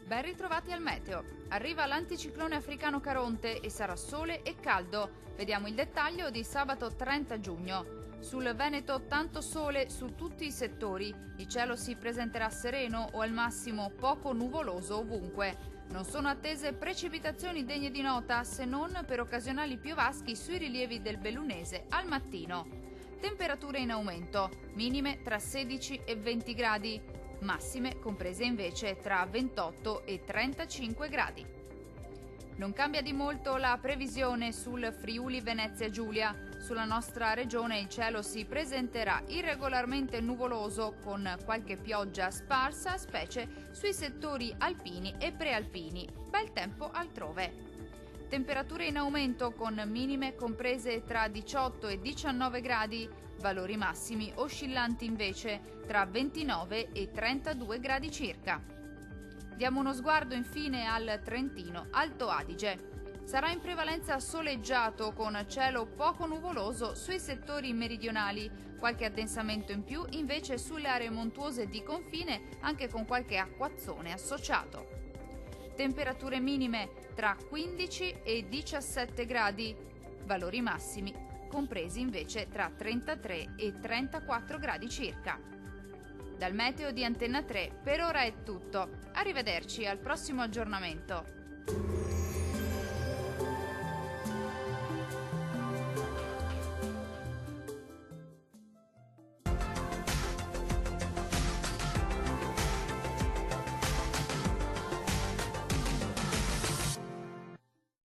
Ben ritrovati al meteo. Arriva l'anticiclone africano Caronte e sarà sole e caldo. Vediamo il dettaglio di sabato 30 giugno. Sul Veneto tanto sole su tutti i settori. Il cielo si presenterà sereno o al massimo poco nuvoloso ovunque. Non sono attese precipitazioni degne di nota se non per occasionali piovaschi sui rilievi del Bellunese al mattino. Temperature in aumento, minime tra 16 e 20 gradi. Massime comprese invece tra 28 e 35 gradi. Non cambia di molto la previsione sul Friuli Venezia Giulia. Sulla nostra regione il cielo si presenterà irregolarmente nuvoloso con qualche pioggia sparsa, specie sui settori alpini e prealpini. Bel tempo altrove. Temperature in aumento con minime comprese tra 18 e 19 gradi, valori massimi oscillanti invece tra 29 e 32 gradi circa. Diamo uno sguardo infine al Trentino Alto Adige. Sarà in prevalenza soleggiato con cielo poco nuvoloso sui settori meridionali, qualche addensamento in più invece sulle aree montuose di confine anche con qualche acquazzone associato. Temperature minime tra 15 e 17 gradi, valori massimi compresi invece tra 33 e 34 gradi circa. Dal meteo di Antenna 3 per ora è tutto. Arrivederci al prossimo aggiornamento.